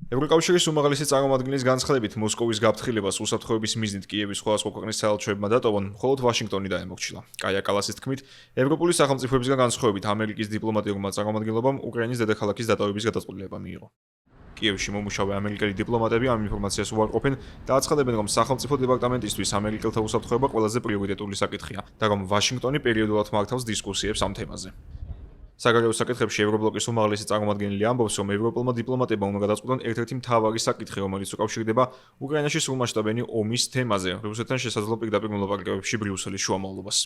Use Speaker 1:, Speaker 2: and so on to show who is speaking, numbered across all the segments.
Speaker 1: ევროკავშირის უმაღლესი წარმომადგენლის განცხადებით მოსკოვის გაფრთხილებას უსაფრთხოების მიზნით კიევის სხვადასხვა ქვეყნის საელჩოებმა დატოვონ, მხოლოდ ვაშინგტონი დაემორჩილა. კაია კალასის თქმით, ევროპული სახელმწიფოებისგან განსხვავებით ამერიკის დიპლომატიურმა წარმომადგენლობამ უკრაინის დედაქალაქის დატოვების გადაწყვეტილება მიიღო. კიევში მომუშავე ამერიკელი დიპლომატები ამ ინფორმაციას უარყოფენ და აცხადებენ, რომ სახელმწიფო დეპარტამენტისთვის ამერიკელთა უსაფრთხოება ყველაზე პრიორიტეტული საკითხია და რომ ვაშინგტონი პერიოდულად მართავს დისკუსიებს ამ თემაზე. საგარეო საკითხებში ევრობლოკის უმაღლესი წარმომადგენელი ამბობს, რომ ევროპელმა დიპლომატებმა უნდა გადაწყვეტონ ერთ-ერთი მთავარი საკითხი, რომელიც უკავშირდება უკრაინაში სრულმასშტაბიანი ომის თემაზე, რუსეთთან შესაძლო პირდაპირ მოლაპარაკებებში ბრიუსელის შუამავლობას.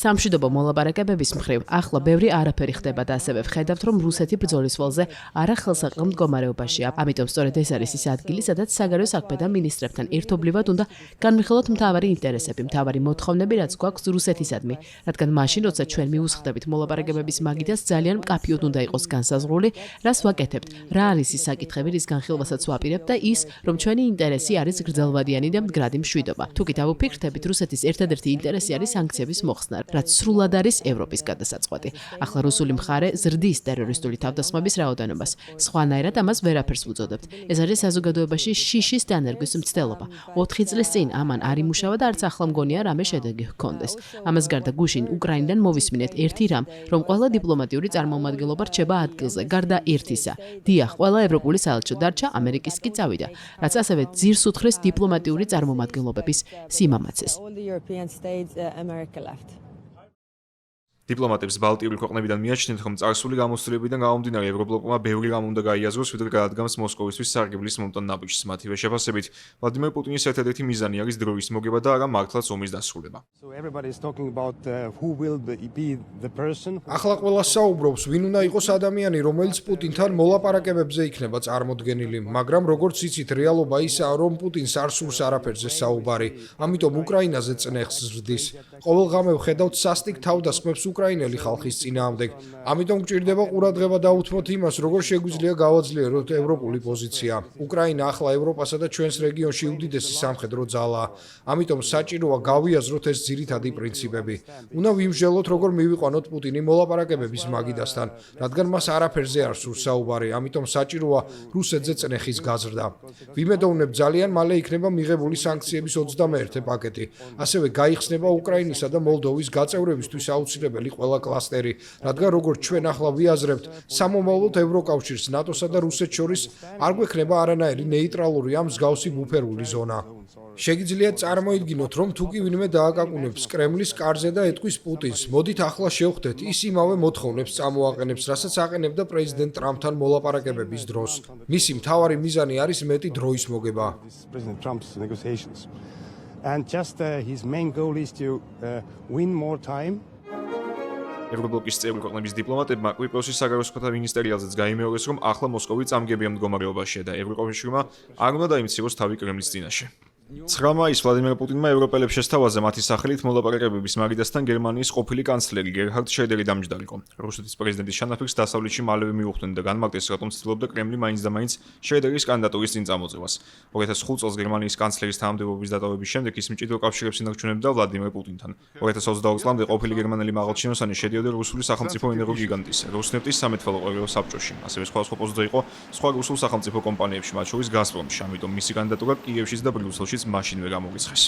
Speaker 2: სამშვიდობო მოლაპარაკებების მხრივ ახლა ბევრი არაფერი ხდება და ასევე ვხედავთ, რომ რუსეთი ბრძოლის ველზე არახელსაყრელ მდგომარეობაშია. ამიტომ სწორედ ეს არის ის ადგილი, სადაც საგარეო საქმეთა მინისტრებთან ერთობლივად უნდა განვიხილოთ მთავარი ინტერესები, მთავარი მოთხოვნები, რაც გვაქვს რუსეთისადმი, რადგან მაშინ, როცა ჩვენ მიუსხდებით მოლაპარაკებების მაგიდას, ძალიან მკაფიოდ უნდა იყოს განსაზღვრული, რას ვაკეთებთ, რა არის ის საკითხები, რის განხილვასაც ვაპირებთ და ის, რომ ჩვენი ინტერესი არის გრძელვადიანი და მდგრადი მშვიდობა. თუ კი დავუფიქრდებით, რუსეთის ერთადერთი ინტერესი არის სანქციების მოხსნა, რაც სრულად არის ევროპის გადასაწყვეტი. ახლა რუსული მხარე ზრდის ტერორისტული თავდასხმების რაოდენობას. სხვანაირად ამას ვერაფერს ვუწოდებთ. ეს არის საზოგადოებაში შიშის დანერგვის მცდელობა. 4 წლის წინ ამან არ იმუშავა და არც ახლა მგონია რამე შედეგი ჰქონდეს. ამას გარდა გუშინ უკრაინიდან მოვისმინეთ ერთი რამ, რომ ყველა დიპლომატიური წარმომადგენლობა რჩება ადგილზე, გარდა ერთისა. დიახ, ყველა ევროპული საელჩო დარჩა, ამერიკის კი წავიდა, რაც ასევე ძირს უთხრეს დიპლომატიური წარმომადგენლობების სიმამაცეს.
Speaker 1: დიპლომატებს ბალტიური ქვეყნებიდან მიაჩნიათ, რომ წარსული გამოსვლებიდან გამომდინარე ევრობლოკმა ბევრი რამ უნდა გაიაზროს, ვიდრე გადადგამს მოსკოვისთვის სარგებლის მომტან ნაბიჯს. მათივე შეფასებით, ვლადიმერ პუტინის ერთადერთი მიზანი არის დროის მოგება და არა მართლაც ომის დასრულება.
Speaker 3: ახლა ყველა საუბრობს, ვინ უნდა იყოს ადამიანი, რომელიც პუტინთან მოლაპარაკებებზე იქნება წარმოდგენილი, მაგრამ როგორც იცით, რეალობა ისაა, რომ პუტინს არ სურს არაფერზე საუბარი, ამიტომ უკრაინაზე წნეხს ზრდის. ყოველღამე ვხედავთ სასტიკ თავდასხმებს უკრაინელი ხალხის წინააღმდეგ. ამიტომ გვჭირდება ყურადღება დაუთმოთ იმას, როგორ შეგვიძლია გავაძლიეროთ ევროპული პოზიცია. უკრაინა ახლა ევროპასა და ჩვენს რეგიონში უდიდესი სამხედრო ძალაა. ამიტომ საჭიროა გავიაზროთ ეს ძირითადი პრინციპები. უნდა ვიმსჯელოთ, როგორ მივიყვანოთ პუტინი მოლაპარაკებების მაგიდასთან, რადგან მას არაფერზე არ სურს საუბარი. ამიტომ საჭიროა რუსეთზე წნეხის გაზრდა. ვიმედოვნებ, ძალიან მალე იქნება მიღებული სანქციების 21 პაკეტი. ასევე გაიხსნება უკრაინისა და მოლდოვის გაწევრებისთვის აუცილებელი ყველა კლასტერი, რადგან როგორც ჩვენ ახლა ვიაზრებთ, სამომავლოდ ევროკავშირს, ნატოსა და რუსეთს შორის არ გვექნება არანაირი ნეიტრალური ამ მსგავსი ბუფერული ზონა. შეგიძლიათ წარმოიდგინოთ, რომ თუ კი ვინმე დააკაკუნებს კრემლის კარზე და ეტყვის პუტინს, მოდით ახლა შევხვდეთ, ის იმავე მოთხოვნებს წამოაყენებს, რასაც აყენებდა პრეზიდენტ ტრამპთან მოლაპარაკებების დროს. მისი მთავარი მიზანი არის მეტი დროის მოგება.
Speaker 1: ევროპლოკის წევრი ქვეყნების დიპლომატებმა კვიპროსის საგარეო საქმეთა მინისტერიალზეც გაიმეორეს, რომ ახლა მოსკოვი წამგებიან მდგომარეობაშია და ევროკავშირმა არ უნდა დაიმციროს თავი კრემლის წინაშე. 9 მაისს ვლადიმერ პუტინმა ევროპელებს შესთავაზე მათი სახელით მოლაპარაკებების მაგიდასთან გერმანიის ყოფილი კანცლერი გერჰარდ შრედერი დამჯდარიყო. რუსეთის პრეზიდენტის შანაფიქრს დასავლეთში მალევე მიუხვდნენ და განმარტეს, რატომ ცდილობდა კრემლი მაინც და მაინც შრედერის კანდიდატურის წინ წამოწევას. 2005 წელს გერმანიის კანცლერის თანამდებობის დატოვების შემდეგ ის მჭიდრო კავშირებს ინარჩუნებდა ვლადიმერ პუტინთან. 2022 წლამდე ყოფილი გერმანელი მაღალჩინოსანი შედიოდა რუსული სახელმწიფო ენერგო გიგანტის როსნეფტის სამეთვალყო ყოველ საბჭოში. ასევე სხვადასხვა პოსტზე იყო სხვა რუსულ სახელმწიფო კომპანიებში, მათ შორის გაზპრომში. ამიტომ მისი კანდიდატურა კიევშიც და ბრიუსელშიც მაშინვე გამორიცხეს.